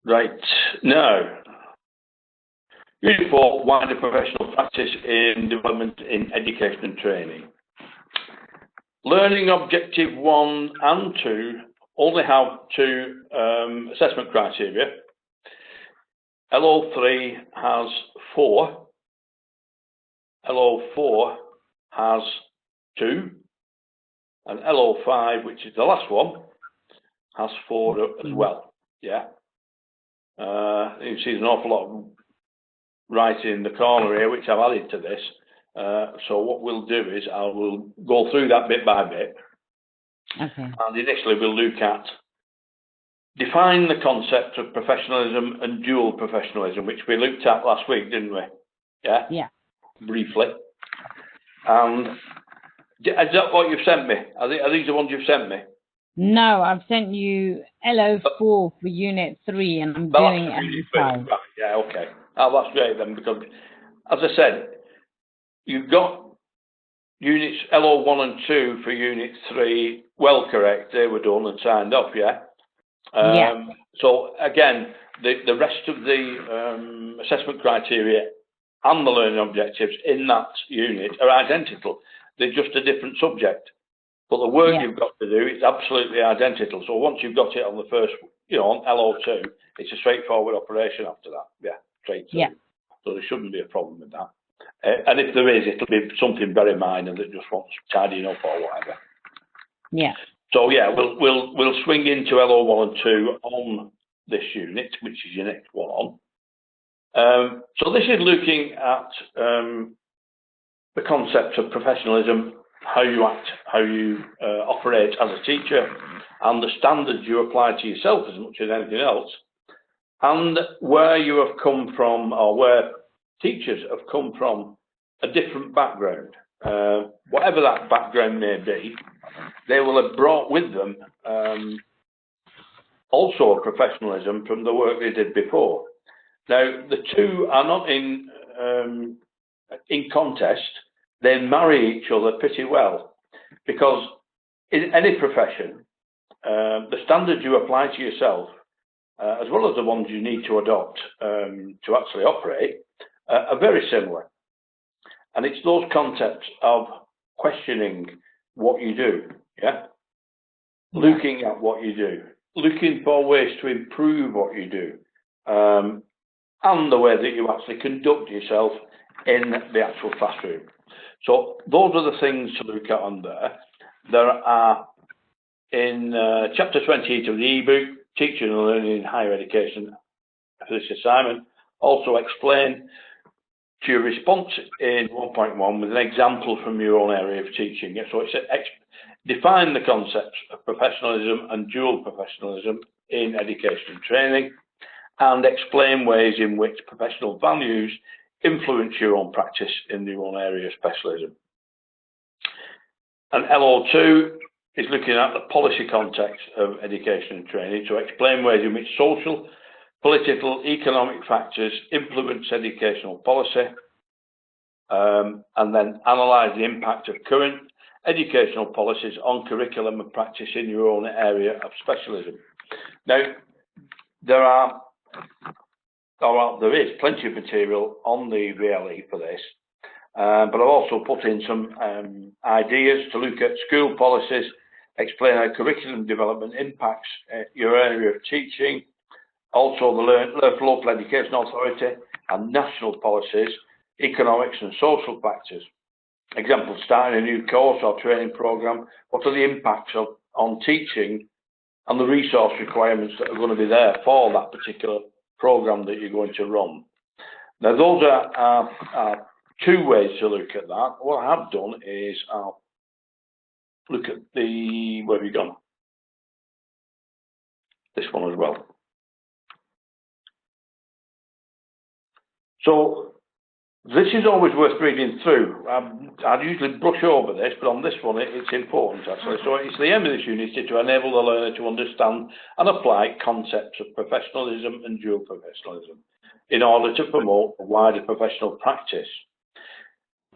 Right, now, Unit 4, wider professional practice in development in education and training. Learning objective 1 and 2 only have 2 assessment criteria. LO3 has 4. LO4 has 2. And LO5, which is the last one, has 4 as well. Yeah. You can see there's an awful lot of writing in the corner here, which I've added to this. So what we'll do is I will go through that bit by bit. Okay. And initially we'll look at define the concept of professionalism and dual professionalism, which we looked at last week, didn't we? Yeah? Yeah. Briefly. And is that what you've sent me? Are these the ones you've sent me? No, I've sent you LO4 for Unit 3, and I'm doing LO5. Right. Yeah, okay. Oh, that's great then, because, as I said, you've got Units LO1 and 2 for Unit 3 well correct. They were done and signed off, yeah? Yeah. So, again, the rest of the assessment criteria and the learning objectives in that unit are identical. They're just a different subject. But the work you've got to do is absolutely identical. So once you've got it on the first, on LO2, it's a straightforward operation after that. Yeah, straight through. Yeah. So there shouldn't be a problem with that. And if there is, it'll be something very minor that just wants tidying up or whatever. Yeah. So yeah, we'll swing into LO1 and 2 on this unit, which is your next one on. So this is looking at the concept of professionalism, how you act, how you operate as a teacher, and the standards you apply to yourself as much as anything else, and where you have come from, or where teachers have come from a different background. Whatever that background may be, they will have brought with them also a professionalism from the work they did before. Now, the two are not in contest. They marry each other pretty well, because in any profession, the standards you apply to yourself, as well as the ones you need to adopt to actually operate, are very similar. And it's those concepts of questioning what you do, yeah? Looking at what you do, looking for ways to improve what you do, and the way that you actually conduct yourself in the actual classroom. So those are the things to look at on there. There are, in chapter 28 of the ebook, Teaching and Learning in Higher Education, this assignment, also explain to your response in 1.1 with an example from your own area of teaching. So it's define the concepts of professionalism and dual professionalism in education and training, and explain ways in which professional values influence your own practice in your own area of specialism. And LO2 is looking at the policy context of education and training to explain ways in which social, political, economic factors influence educational policy, and then analyse the impact of current educational policies on curriculum and practice in your own area of specialism. Now, there is plenty of material on the VLE for this, but I've also put in some ideas to look at school policies, explain how curriculum development impacts your area of teaching, also the local education authority and national policies, economics and social factors. Example, starting a new course or training programme, what are the impacts on teaching and the resource requirements that are going to be there for that particular programme that you're going to run. Now, those are two ways to look at that. What I have done is I'll look at where have you gone? This one as well. So this is always worth reading through. I'd usually brush over this, but on this one it's important actually. So it's the aim of this unit is to enable the learner to understand and apply concepts of professionalism and dual professionalism in order to promote a wider professional practice.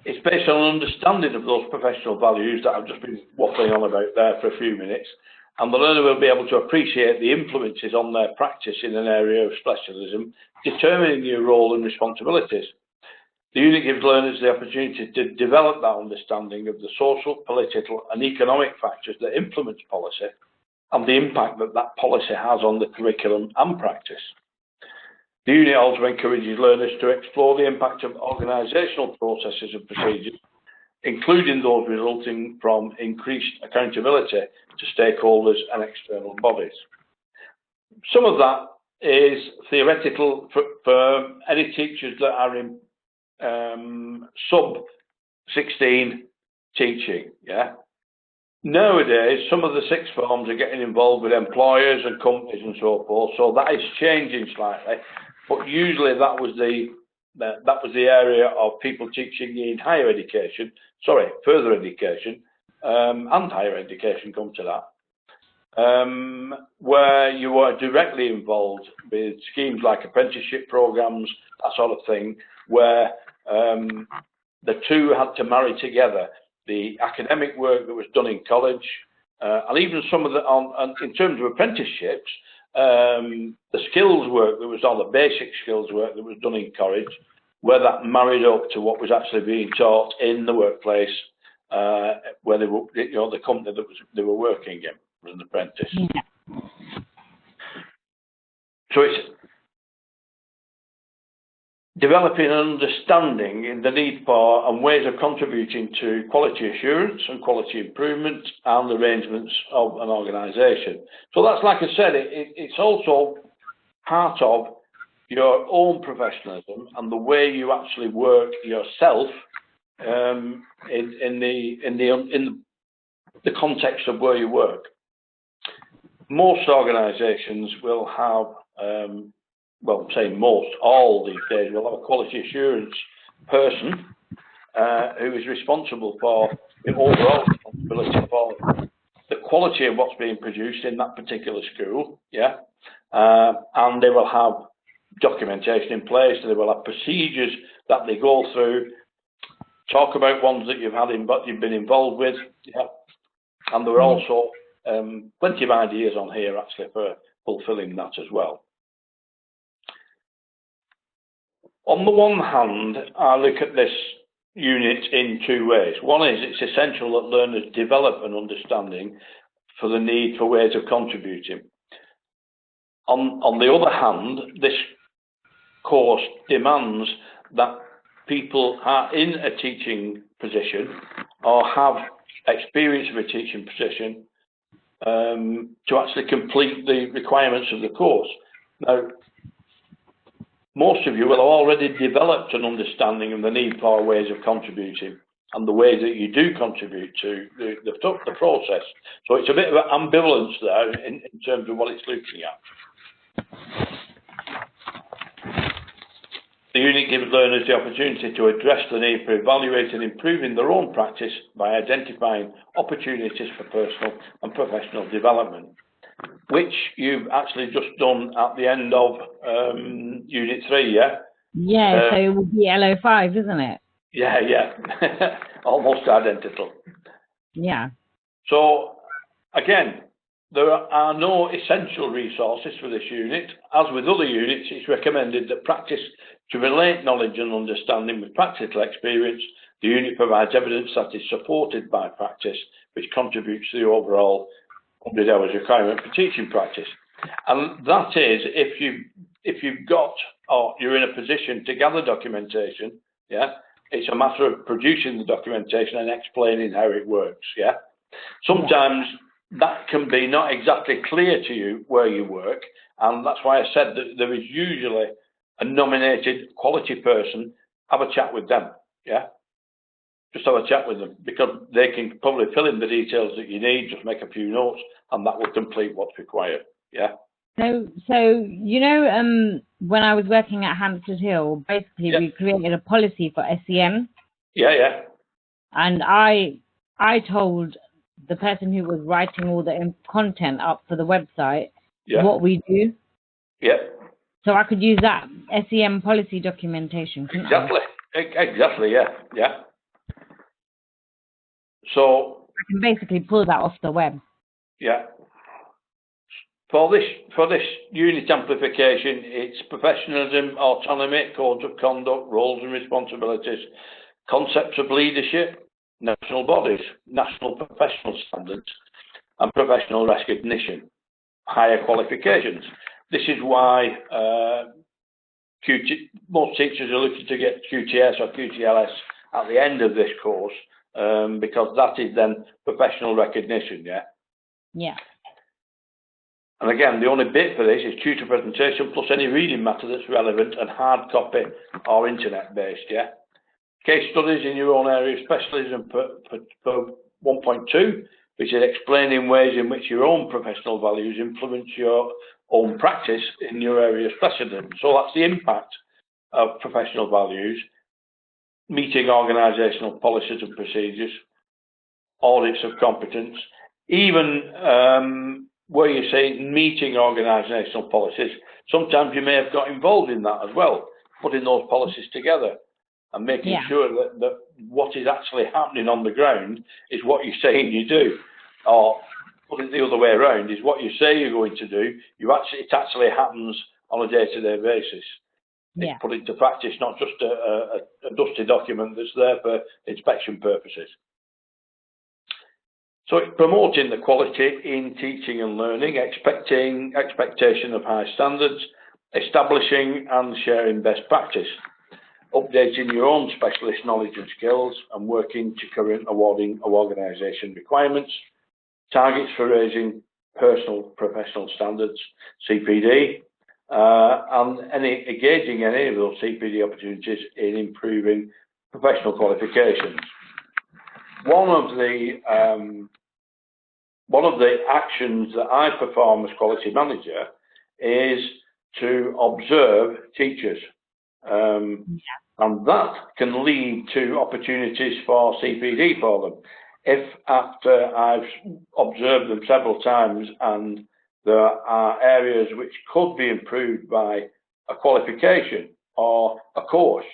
It's based on an understanding of those professional values that I've just been waffling on about there for a few minutes, and the learner will be able to appreciate the influences on their practice in an area of specialism, determining your role and responsibilities. The unit gives learners the opportunity to develop that understanding of the social, political and economic factors that influence policy and the impact that that policy has on the curriculum and practice. The unit also encourages learners to explore the impact of organisational processes and procedures, including those resulting from increased accountability to stakeholders and external bodies. Some of that is theoretical for any teachers that are in sub-16 teaching. Yeah. Nowadays, some of the sixth forms are getting involved with employers and companies and so forth, so that is changing slightly. But usually that was the area of people teaching in higher education, further education, and higher education come to that, where you were directly involved with schemes like apprenticeship programs, that sort of thing, where the two had to marry together. The academic work that was done in college, and even some of in terms of apprenticeships, the skills work that was done, the basic skills work that was done in college, where that married up to what was actually being taught in the workplace, where they were, the company that they were working in as an apprentice. Yeah. So it's developing an understanding in the need for and ways of contributing to quality assurance and quality improvement and arrangements of an organisation. So that's, like I said, it's also part of your own professionalism and the way you actually work yourself in the context of where you work. Most organisations will have well, I'm saying most, all these days, we'll have a quality assurance person who is responsible for the overall responsibility for the quality of what's being produced in that particular school, yeah. And they will have documentation in place, they will have procedures that they go through, talk about ones that you've been involved with, yeah. And there are also plenty of ideas on here actually for fulfilling that as well. On the one hand, I look at this unit in two ways. One is it's essential that learners develop an understanding for the need for ways of contributing. On the other hand, this course demands that people are in a teaching position or have experience of a teaching position to actually complete the requirements of the course. Now, most of you will have already developed an understanding of the need for ways of contributing and the ways that you do contribute to the process. So it's a bit of an ambivalence there in terms of what it's looking at. The unit gives learners the opportunity to address the need for evaluating and improving their own practice by identifying opportunities for personal and professional development, which you've actually just done at the end of Unit 3, yeah? Yeah, so it would be LO5, isn't it? Yeah, yeah. Almost identical. Yeah. So, again, there are no essential resources for this unit. As with other units, it's recommended that practice to relate knowledge and understanding with practical experience. The unit provides evidence that is supported by practice, which contributes to the overall 100 hours requirement for teaching practice. And that is if you've got or you're in a position to gather documentation, yeah, it's a matter of producing the documentation and explaining how it works, yeah. Sometimes that can be not exactly clear to you where you work, and that's why I said that there is usually a nominated quality person. Have a chat with them, yeah. Just have a chat with them, because they can probably fill in the details that you need, just make a few notes, and that will complete what's required, yeah. So you know, when I was working at Hampstead Hill, basically we created a policy for SEN. Yeah, yeah. And I told the person who was writing all the content up for the website what we do. Yeah. So I could use that SEN policy documentation, couldn't I? Exactly, yeah, yeah. So I can basically pull that off the web. Yeah. For this unit amplification, it's professionalism, autonomy, codes of conduct, roles and responsibilities, concepts of leadership, national bodies, national professional standards, and professional recognition, higher qualifications. This is why most teachers are looking to get QTS or QTLS at the end of this course, because that is then professional recognition, yeah? Yeah. And again, the only bit for this is tutor presentation plus any reading matter that's relevant and hard copy or internet based, yeah? Case studies in your own area of specialism for 1.2, which is explaining ways in which your own professional values influence your own practice in your area of specialism. So that's the impact of professional values, meeting organisational policies and procedures, audits of competence, even where you say meeting organisational policies, sometimes you may have got involved in that as well, putting those policies together and making sure that what is actually happening on the ground is what you're saying you do. Or put it the other way around, is what you say you're going to do, it actually happens on a day-to-day basis. It's put into practice, not just a dusty document that's there for inspection purposes. So it's promoting the quality in teaching and learning, expectation of high standards, establishing and sharing best practice, updating your own specialist knowledge and skills, and working to current awarding of organisation requirements, targets for raising personal professional standards, CPD, and engaging any of those CPD opportunities in improving professional qualifications. One of the actions that I perform as quality manager is to observe teachers, and that can lead to opportunities for CPD for them. If after I've observed them several times and there are areas which could be improved by a qualification or a course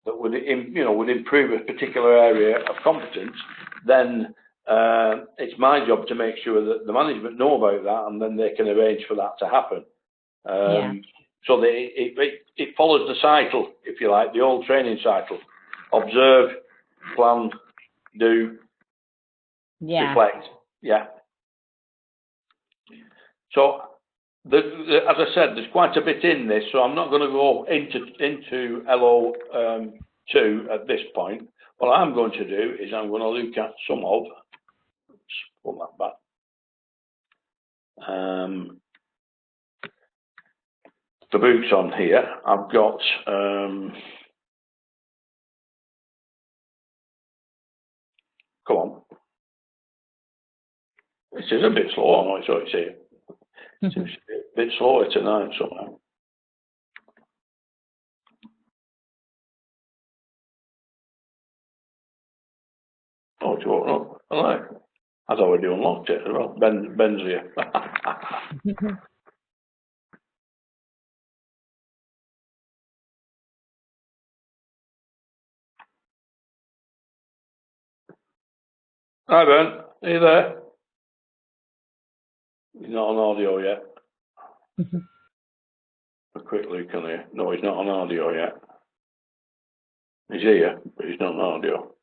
that would improve a particular area of competence, then it's my job to make sure that the management know about that, and then they can arrange for that to happen. So that it follows the cycle, if you like, the old training cycle: observe, plan, do, reflect. Yeah. So, as I said, there's quite a bit in this, so I'm not going to go into LO2 at this point. What I'm going to do is I'm going to look at some of, let's pull that back. The books on here, I've got come on. This is a bit slow, I know it's here. It's a bit slower tonight somehow. Oh, do you want to? Hello. I'd already unlocked it as well. Ben's here. Hi Ben, are you there? He's not on audio yet. A quick look on here. No, he's not on audio yet. He's here, but he's not on audio.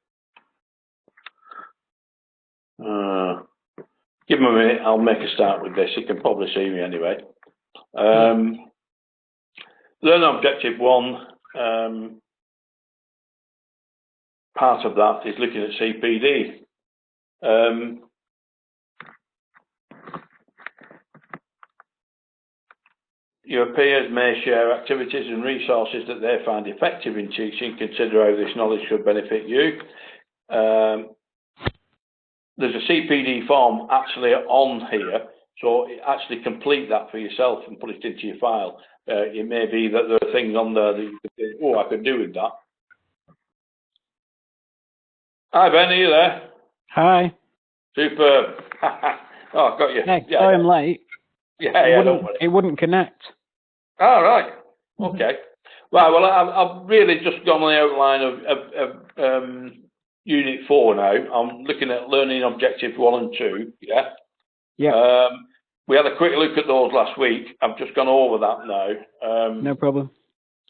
Give him a minute, I'll make a start with this. He can probably see me anyway. Learn Objective 1, part of that is looking at CPD. Your peers may share activities and resources that they find effective in teaching. Consider how this knowledge could benefit you. There's a CPD form actually on here, so actually complete that for yourself and put it into your file. It may be that there are things on there that you could think, oh, I could do with that. Hi Ben, are you there? Hi. Superb. Oh, I've got you. Hey, sorry I'm late. Yeah, it wouldn't connect. Oh, right. Okay. Right, well, I've really just gone on the outline of Unit 4 now. I'm looking at learning Objective 1 and 2, yeah? Yeah. we had a quick look at those last week. I've just gone over that now. No problem.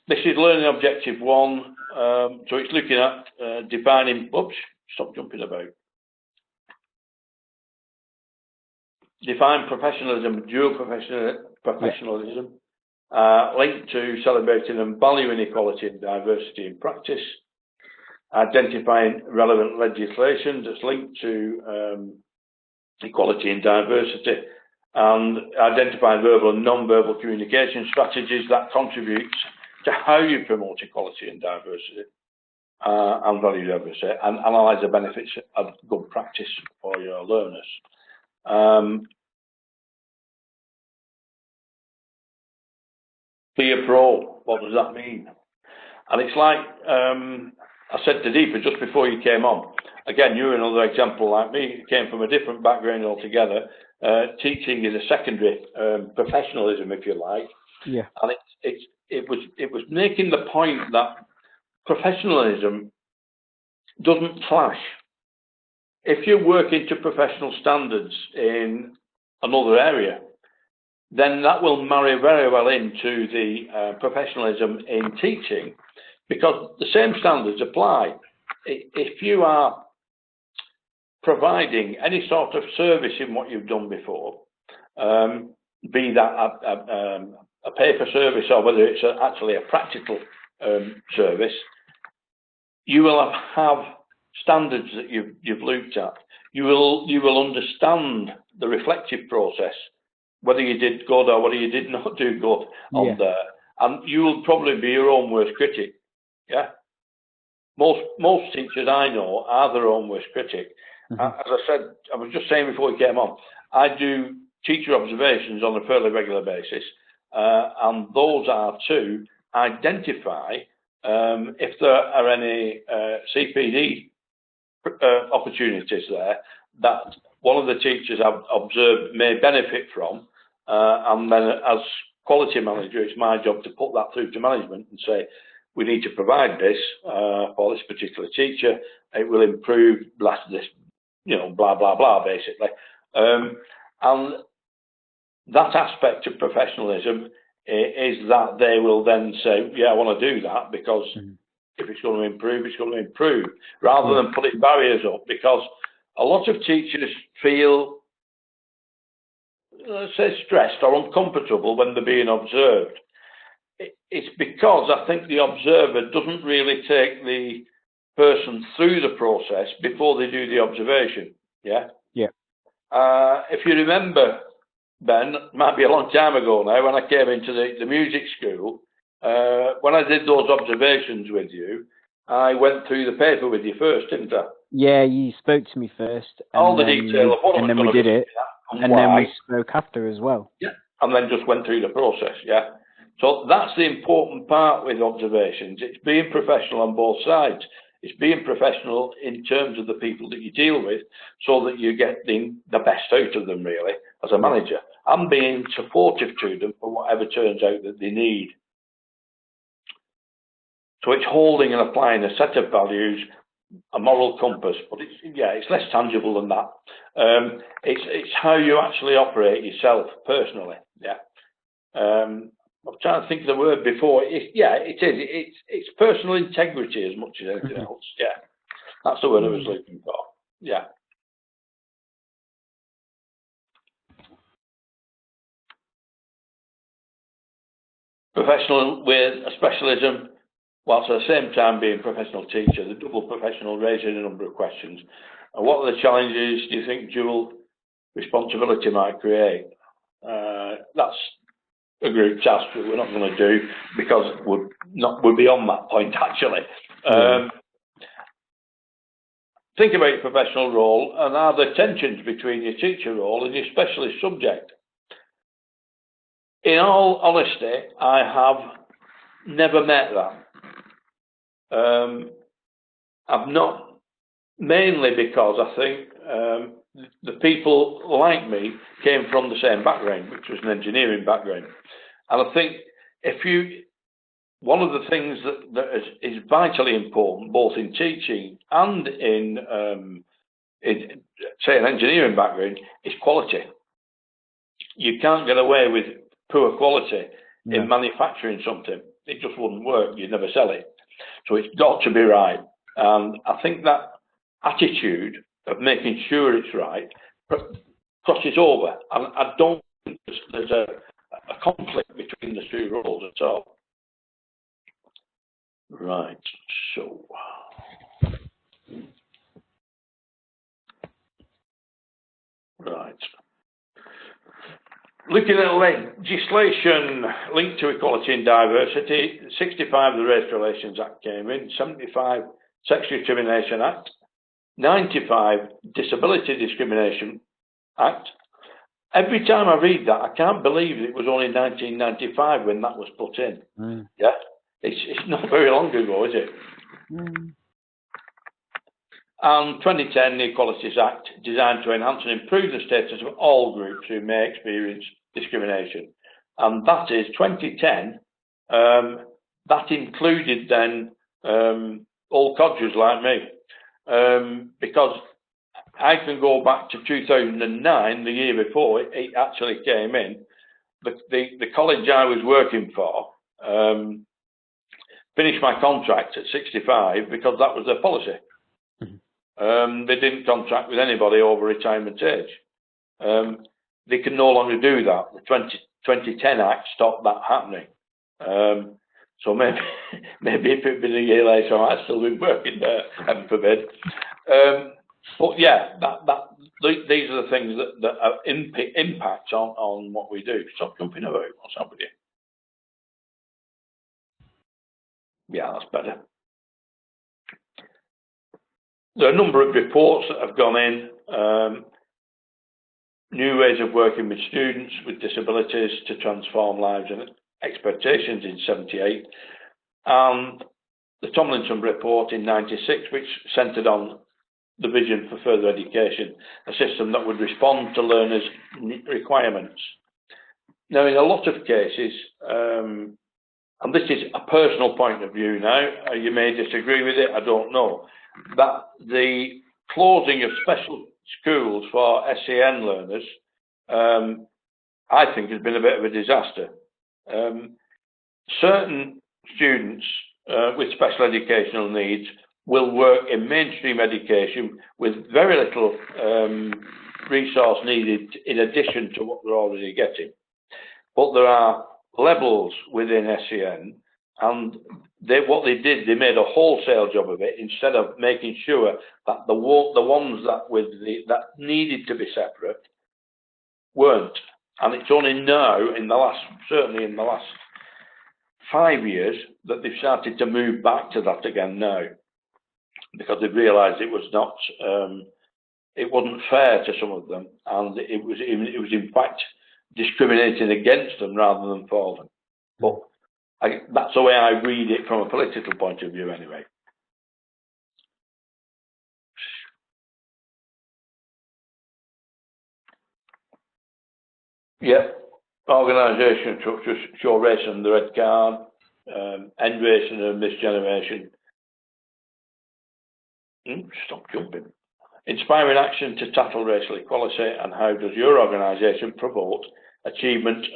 This is learning objective 1. So it's looking at defining, oops, stop jumping about. Define professionalism, dual professionalism, linked to celebrating and valuing equality and diversity in practice, identifying relevant legislation that's linked to equality and diversity, and identifying verbal and non-verbal communication strategies that contribute to how you promote equality and diversity and value diversity, and analyse the benefits of good practice for your learners. Be a pro, what does that mean? And it's like I said to Deepa just before you came on, again, you're another example like me. You came from a different background altogether. Teaching is a secondary professionalism, if you like. Yeah. And it was making the point that professionalism doesn't clash. If you're working to professional standards in another area, then that will marry very well into the professionalism in teaching, because the same standards apply. If you are providing any sort of service in what you've done before, be that a paper service or whether it's actually a practical service, you will have standards that you've looked at. You will understand the reflective process, whether you did good or whether you did not do good on there, and you will probably be your own worst critic. Yeah, most teachers I know are their own worst critic. As I said, I was just saying before we came on, I do teacher observations on a fairly regular basis, and those are to identify if there are any CPD opportunities there that one of the teachers I've observed may benefit from, and then as quality manager, it's my job to put that through to management and say, we need to provide this for this particular teacher. It will improve this, blah, blah, blah, basically. And that aspect of professionalism is that they will then say, yeah, I want to do that, because if it's going to improve, it's going to improve, rather than putting barriers up, because a lot of teachers feel, let's say, stressed or uncomfortable when they're being observed. It's because I think the observer doesn't really take the person through the process before they do the observation. Yeah? Yeah. If you remember, Ben, it might be a long time ago now, when I came into the music school, when I did those observations with you, I went through the paper with you first, didn't I? Yeah, you spoke to me first. All the detail of what and then we did it. And then we spoke after as well. Yeah. And then just went through the process, yeah. So that's the important part with observations. It's being professional on both sides. It's being professional in terms of the people that you deal with, so that you get the best out of them, really, as a manager, and being supportive to them for whatever turns out that they need. So it's holding and applying a set of values, a moral compass, but it's less tangible than that. It's how you actually operate yourself personally. Yeah. I'm trying to think of the word before. It is. It's personal integrity as much as anything else. Yeah. That's the word I was looking for. Yeah. Professional with a specialism, whilst at the same time being a professional teacher, the double professional raising a number of questions. And what are the challenges do you think dual responsibility might create? That's a group task that we're not going to do, because we're beyond that point, actually. Think about your professional role, and are there tensions between your teacher role and your specialist subject? In all honesty, I have never met that. I've not, mainly because I think the people like me came from the same background, which was an engineering background. And I think one of the things that is vitally important, both in teaching and in say, an engineering background, is quality. you can't get away with poor quality in manufacturing something. It just wouldn't work. You'd never sell it. So it's got to be right. And I think that attitude of making sure it's right crosses over. And I don't think there's a conflict between the two roles at all. Right, so right. Looking at legislation linked to equality and diversity, 65 the Race Relations Act came in, 75 Sex Discrimination Act, 95 Disability Discrimination Act. Every time I read that, I can't believe it was only 1995 when that was put in. Yeah, it's not very long ago, is it? And 2010, the Equalities Act, designed to enhance and improve the status of all groups who may experience discrimination. And that is 2010. That included then old codgers like me, because I can go back to 2009, the year before it actually came in. The college I was working for finished my contract at 65 because that was their policy. They didn't contract with anybody over retirement age. They can no longer do that. The 2010 Act stopped that happening. So maybe if it had been a year later, I'd still be working there, heaven forbid. But yeah, these are the things that have impact on what we do. Stop jumping about. What's up with you? Yeah, that's better. There are a number of reports that have gone in, new ways of working with students with disabilities to transform lives and expectations in 78, and the Tomlinson report in 96, which centred on the vision for further education, a system that would respond to learners' requirements. Now, in a lot of cases, and this is a personal point of view now, you may disagree with it, I don't know, that the closing of special schools for SEN learners, I think has been a bit of a disaster. Certain students with special educational needs will work in mainstream education with very little resource needed in addition to what they're already getting. But there are levels within SEN, and what they did, they made a wholesale job of it instead of making sure that the ones that needed to be separate weren't. And it's only now, certainly in the last 5 years, that they've started to move back to that again now, because they've realised it was not, it wasn't fair to some of them, and it was in fact discriminating against them rather than for them. But that's the way I read it from a political point of view, anyway. Yeah, organisation structures show race on the red card, end race and this generation. Stop jumping. Inspiring action to tackle racial equality, and how does your organisation promote achievement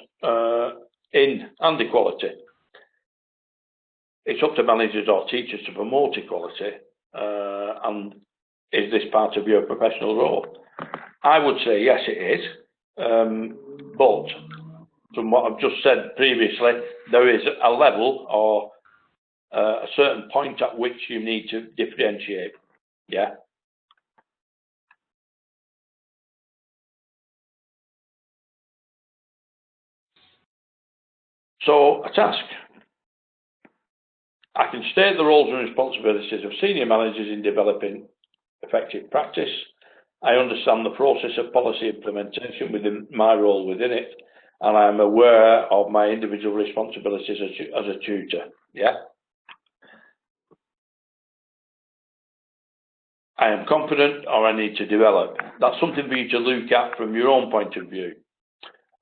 in and equality? It's up to managers or teachers to promote equality, and is this part of your professional role? I would say yes, it is. But from what I've just said previously, there is a level or a certain point at which you need to differentiate. Yeah. So, a task. I can state the roles and responsibilities of senior managers in developing effective practice. I understand the process of policy implementation within my role within it, and I am aware of my individual responsibilities as a tutor. Yeah. I am confident, or I need to develop. That's something for you to look at from your own point of view.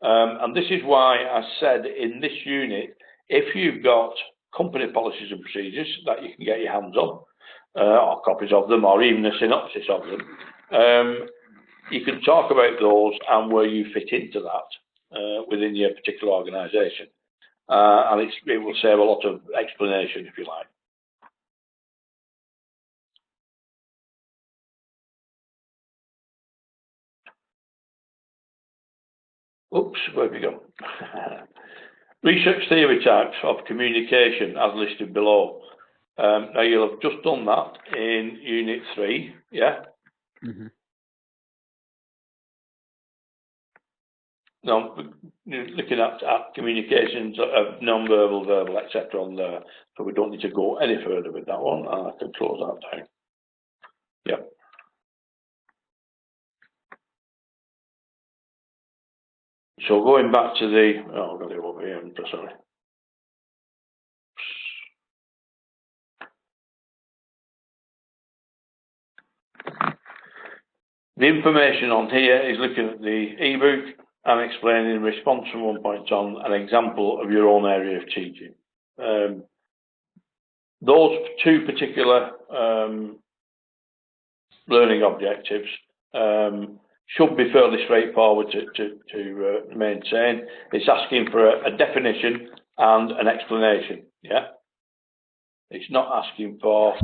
And this is why I said in this unit, if you've got company policies and procedures that you can get your hands on, or copies of them, or even a synopsis of them, you can talk about those and where you fit into that. within your particular organisation. And it will save a lot of explanation, if you like. Oops, where have we gone? Research theory types of communication as listed below. Now you'll have just done that in Unit 3, yeah? Mm-hmm. Now, looking at communications of non-verbal, verbal, etc. on there, so we don't need to go any further with that one. I can close that down. Yeah. So going back to the, I've got it over here, I'm sorry. The information on here is looking at the ebook and explaining in response from one point on an example of your own area of teaching. Those two particular learning objectives should be fairly straightforward to maintain. It's asking for a definition and an explanation, yeah? It's not asking for,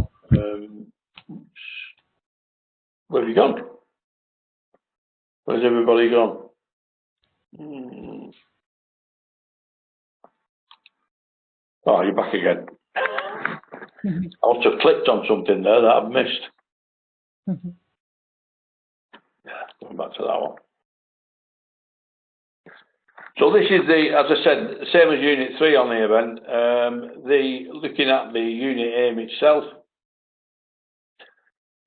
where have you gone? Where's everybody gone? Oh, you're back again. I must have clicked on something there that I've missed. Yeah, going back to that one. So this is the, as I said, same as Unit 3 on the event. Looking at the unit aim itself,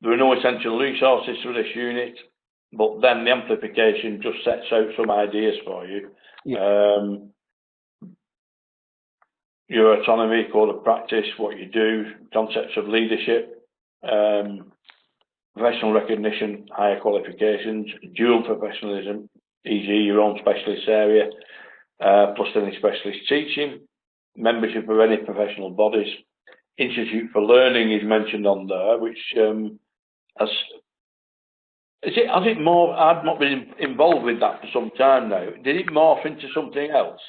there are no essential resources for this unit, but then the amplification just sets out some ideas for you. Yeah. Your autonomy, code of practice, what you do, concepts of leadership, professional recognition, higher qualifications, dual professionalism, e.g. your own specialist area, plus any specialist teaching, membership of any professional bodies. Institute for Learning is mentioned on there, which has it more, I've not been involved with that for some time now. Did it morph into something else?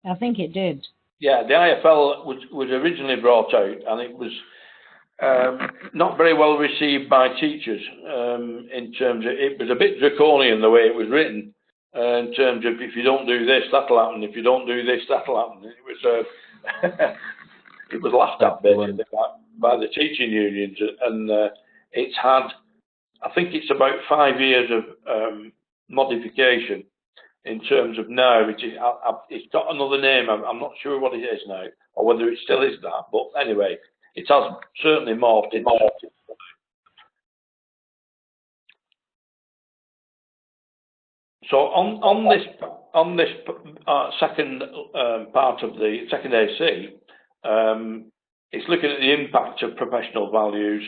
I think it did. Yeah, the IFL was originally brought out, and it was not very well received by teachers in terms of, it was a bit draconian the way it was written, in terms of if you don't do this, that'll happen. If you don't do this, that'll happen. It was it was laughed at basically by the teaching unions, and it's had, I think it's about 5 years of modification in terms of now, which is, it's got another name. I'm not sure what it is now, or whether it still is that. But anyway, it has certainly morphed into. So on this second part of the second AC, it's looking at the impact of professional values,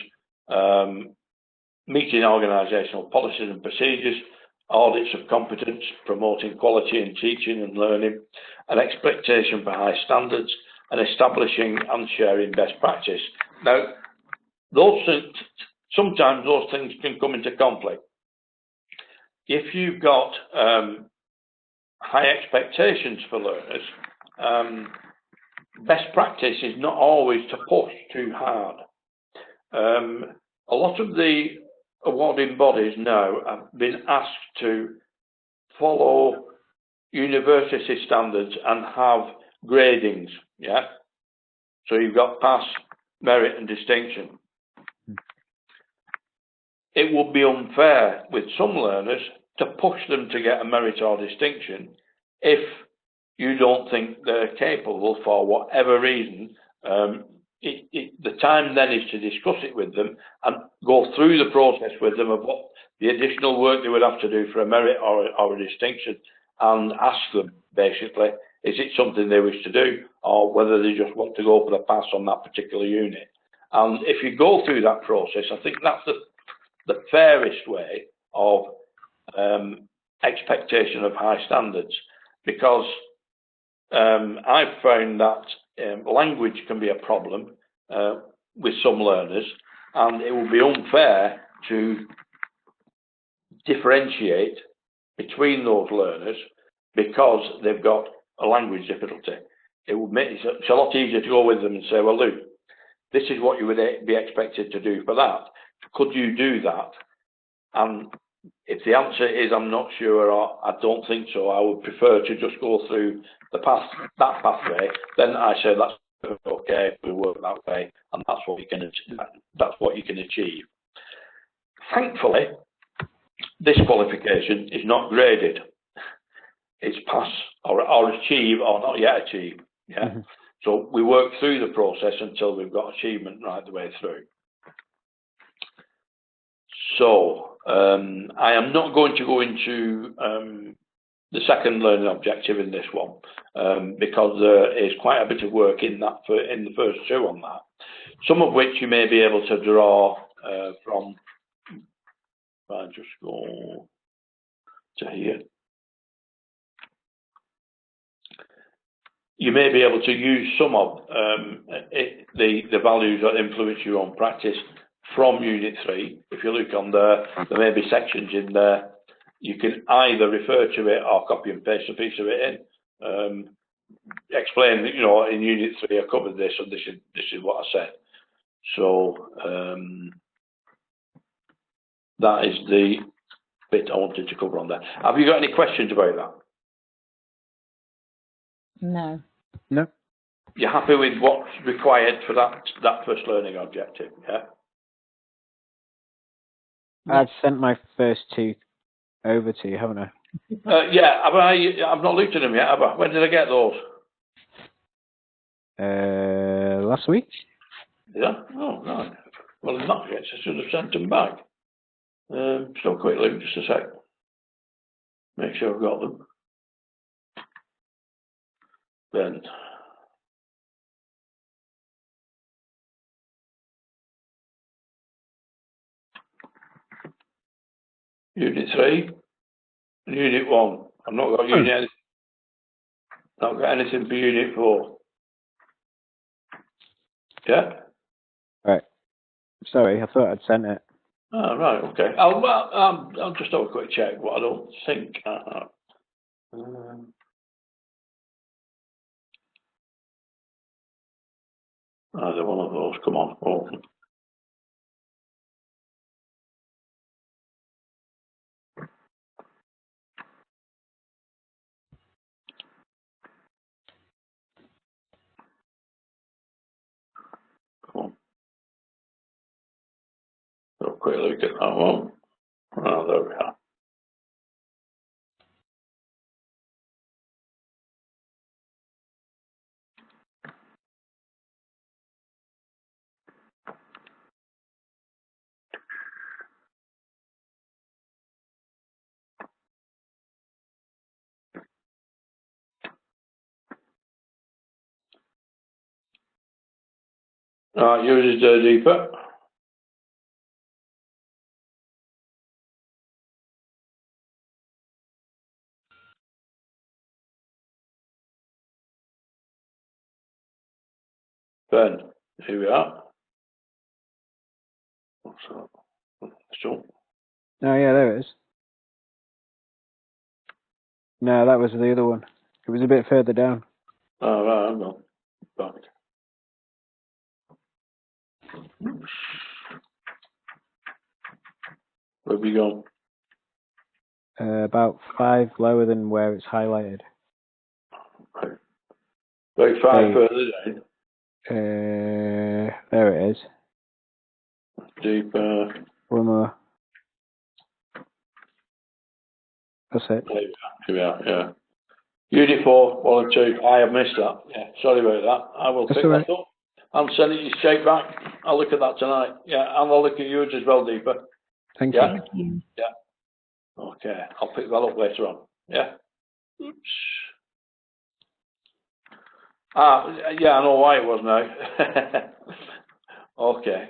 meeting organisational policies and procedures, audits of competence, promoting quality in teaching and learning, an expectation for high standards, and establishing and sharing best practice. Now, sometimes those things can come into conflict. If you've got high expectations for learners, best practice is not always to push too hard. A lot of the awarding bodies now have been asked to follow university standards and have gradings, yeah? So you've got pass, merit and distinction. It would be unfair with some learners to push them to get a merit or distinction if you don't think they're capable for whatever reason. The time then is to discuss it with them and go through the process with them of what the additional work they would have to do for a merit or a distinction, and ask them basically, is it something they wish to do, or whether they just want to go for the pass on that particular unit. And if you go through that process, I think that's the fairest way of expectation of high standards, because I've found that language can be a problem with some learners, and it will be unfair to differentiate between those learners because they've got a language difficulty. It would make it's a lot easier to go with them and say, well, Lou, this is what you would be expected to do for that. Could you do that? And if the answer is I'm not sure or I don't think so, I would prefer to just go through that pathway. Then I say that's okay, we work that way, and that's what you can achieve. Thankfully, this qualification is not graded. It's pass or achieve or not yet achieve. Yeah. Mm-hmm. So we work through the process until we've got achievement right the way through. So I am not going to go into the second learning objective in this one because there is quite a bit of work in that in the first two on that. Some of which you may be able to draw from. If I just go to here. You may be able to use some of the values that influence your own practice from Unit 3. If you look on there may be sections in there. You can either refer to it or copy and paste a piece of it in. Explain, you know, in Unit 3 I covered this, and this is what I said. So that is the bit I wanted to cover on there. Have you got any questions about that? No. No. You're happy with what's required for that first learning objective, yeah? I've sent my first two over to you, haven't I? Yeah, I've not looked at them yet, have I? When did I get those? Last week. Yeah? Oh, right. Well, in that case, I should have sent them back. So quickly, just a sec. Make sure I've got them. Then. Unit 3, and Unit 1. I've not got not got anything for Unit 4. Yeah? Right. Sorry, I thought I'd sent it. Oh, right, okay. I'll just have a quick check, but I don't think I have. Either one of those, come on, open. Come on. Have a quick look at that one. Oh, there we are. Right, yours is deeper. Ben, here we are. So, oh yeah, there it is. No, that was the other one. It was a bit further down. Oh, right, I'm not back. Where have you gone? About 5 lower than where it's highlighted. Right. About 5 further down. There it is. Deeper. One more. That's it. Here we are, yeah. Unit 4, 1 and 2. I have missed that. Yeah, sorry about that. I will pick that up. I'll send it you straight back. I'll look at that tonight. Yeah, and I'll look at yours as well, Deeper. Thank you. Yeah. Okay, I'll pick that up later on. Yeah. Oops. Yeah, I know why it was now. Okay.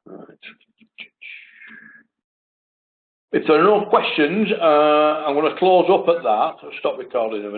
Right. If there are no questions, I'm going to close up at that. I'll stop recording a minute.